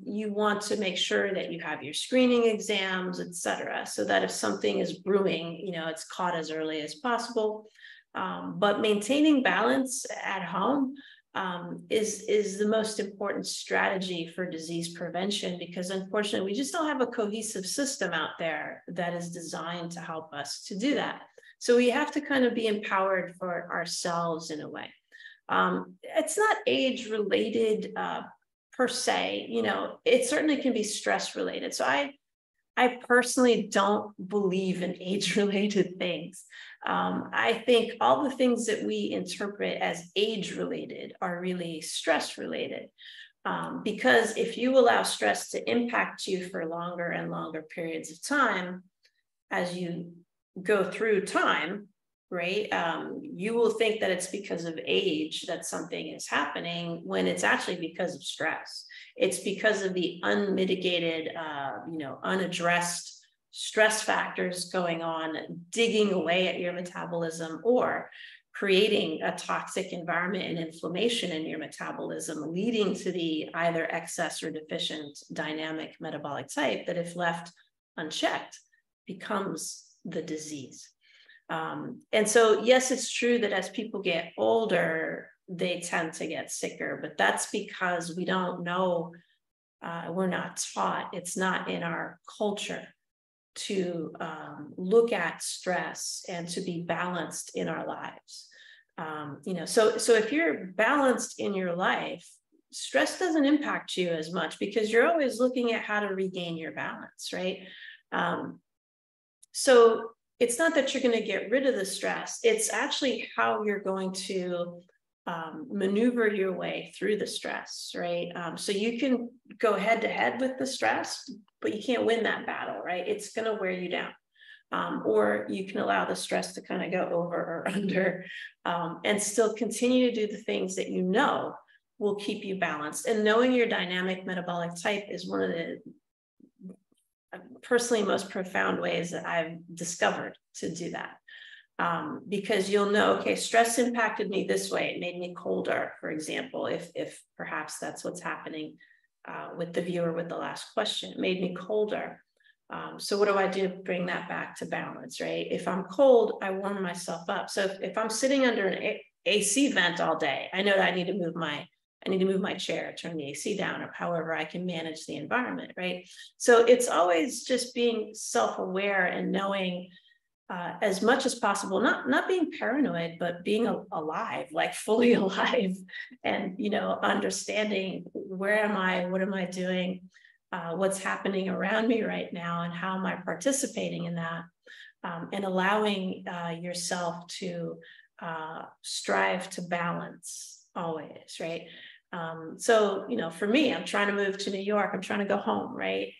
you want to make sure that you have your screening exams, et cetera, so that if something is brewing, it's caught as early as possible. But maintaining balance at home is the most important strategy for disease prevention, because unfortunately, we just don't have a cohesive system out there that is designed to help us to do that. So we have to kind of be empowered for ourselves in a way. It's not age related per se, it certainly can be stress related. So I personally don't believe in age related things. I think all the things that we interpret as age related are really stress related. Because if you allow stress to impact you for longer and longer periods of time, as you go through time, right, you will think that it's because of age that something is happening, when it's actually because of stress. It's because of the unmitigated, unaddressed stress factors going on, digging away at your metabolism, or creating a toxic environment and inflammation in your metabolism, leading to the either excess or deficient dynamic metabolic type that, if left unchecked, becomes the disease. And so, yes, it's true that as people get older, they tend to get sicker, but that's because we don't know, we're not taught, it's not in our culture to look at stress and to be balanced in our lives. So if you're balanced in your life, stress doesn't impact you as much, because you're always looking at how to regain your balance, right? So it's not that you're going to get rid of the stress, it's actually how you're going to maneuver your way through the stress, right? So you can go head to head with the stress, but you can't win that battle, right? It's going to wear you down. Or you can allow the stress to kind of go over or under, and still continue to do the things that will keep you balanced. And knowing your dynamic metabolic type is one of the personally most profound ways that I've discovered to do that. Because you'll know, okay, stress impacted me this way. It made me colder, for example, if perhaps that's what's happening with the viewer with the last question. It made me colder. So what do I do to bring that back to balance, right? If I'm cold, I warm myself up. So if I'm sitting under an AC vent all day, I know that I need to move my chair, turn the AC down, or however I can manage the environment, right? So it's always just being self-aware and knowing as much as possible, not being paranoid, but being alive, like fully alive, and, understanding, where am I, what am I doing, what's happening around me right now, and how am I participating in that, and allowing yourself to strive to balance always, right? So, for me, I'm trying to move to New York. I'm trying to go home, right?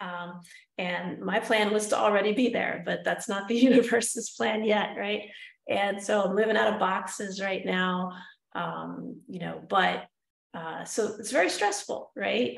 And my plan was to already be there, but that's not the universe's plan yet, right? And so I'm living out of boxes right now, so it's very stressful, right?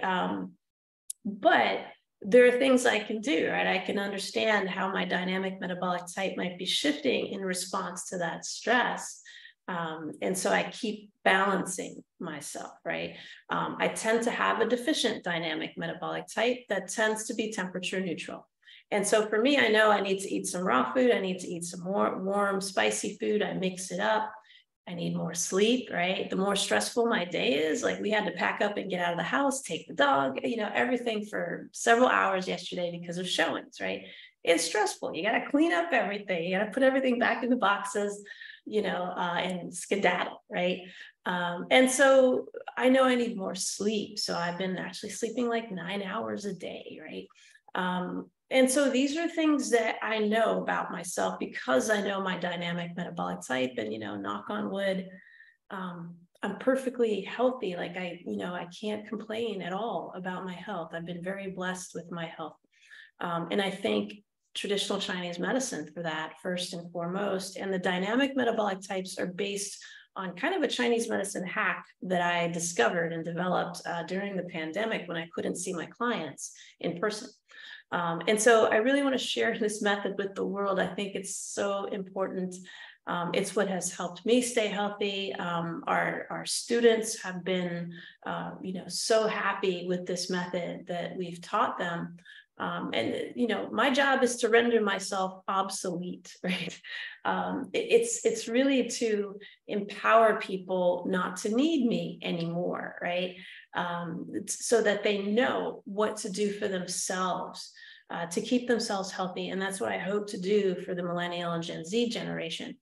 But there are things I can do, right? I can understand how my dynamic metabolic type might be shifting in response to that stress. And so I keep balancing myself, right? I tend to have a deficient dynamic metabolic type that tends to be temperature neutral. And so for me, I know I need to eat some raw food. I need to eat some more warm, spicy food. I mix it up. I need more sleep, right? The more stressful my day is, like we had to pack up and get out of the house, take the dog, everything for several hours yesterday because of showings, right? It's stressful. You got to clean up everything. You got to put everything back in the boxes, and skedaddle, right? And so I know I need more sleep. So I've been actually sleeping like 9 hours a day, right? And so these are things that I know about myself because I know my dynamic metabolic type and, knock on wood, I'm perfectly healthy. Like I can't complain at all about my health. I've been very blessed with my health. And I thank traditional Chinese medicine for that first and foremost. And the dynamic metabolic types are based on kind of a Chinese medicine hack that I discovered and developed during the pandemic when I couldn't see my clients in person. And so I really want to share this method with the world. I think it's so important. It's what has helped me stay healthy. Our students have been, so happy with this method that we've taught them. And my job is to render myself obsolete, right? It's really to empower people not to need me anymore, right? So that they know what to do for themselves to keep themselves healthy. And that's what I hope to do for the Millennial and Gen Z generation.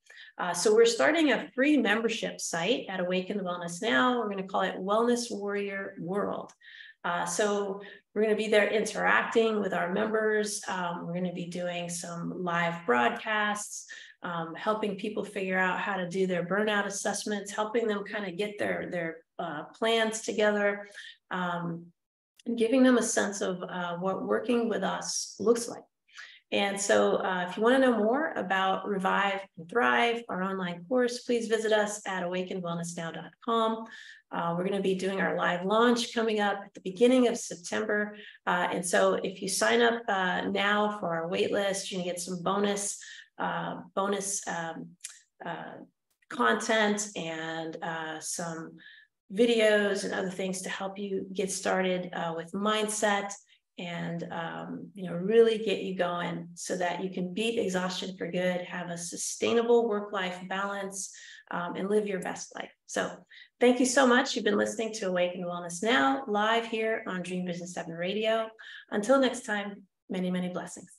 So we're starting a free membership site at Awakened Wellness Now. We're going to call it Wellness Warrior World. So we're going to be there interacting with our members. We're going to be doing some live broadcasts, helping people figure out how to do their burnout assessments, helping them kind of get their plans together, and giving them a sense of what working with us looks like. And so if you want to know more about Revive and Thrive, our online course, please visit us at awakenedwellnessnow.com. We're going to be doing our live launch coming up at the beginning of September. And so if you sign up now for our wait list, you're going to get some bonus content and some videos and other things to help you get started with mindset and really get you going so that you can beat exhaustion for good, have a sustainable work-life balance, and live your best life. So thank you so much. You've been listening to Awaken Wellness Now, live here on Dream Vision 7 Radio. Until next time, many, many blessings.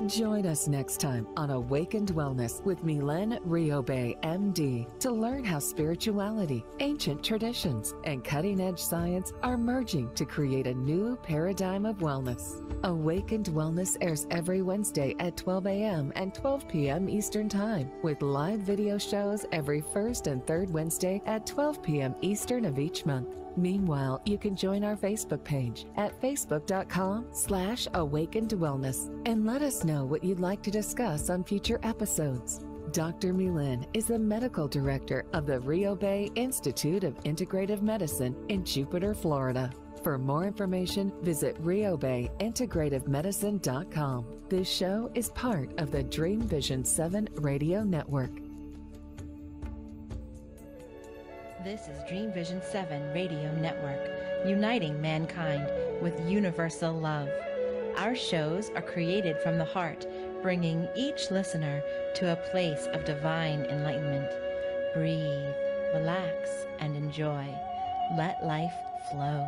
Join us next time on Awakened Wellness with Mylaine Riobe, MD, to learn how spirituality, ancient traditions, and cutting-edge science are merging to create a new paradigm of wellness. Awakened Wellness airs every Wednesday at 12 a.m. and 12 p.m. Eastern Time, with live video shows every first and third Wednesday at 12 p.m. Eastern of each month. Meanwhile, you can join our Facebook page at facebook.com/awakenedwellness and let us know what you'd like to discuss on future episodes. Dr. Mylaine is the medical director of the Riobe Institute of Integrative Medicine in Jupiter, Florida. For more information, visit riobeintegrativemedicine.com. This show is part of the Dream Vision 7 radio network. This is Dream Vision 7 Radio Network, uniting mankind with universal love. Our shows are created from the heart, bringing each listener to a place of divine enlightenment. Breathe, relax, and enjoy. Let life flow.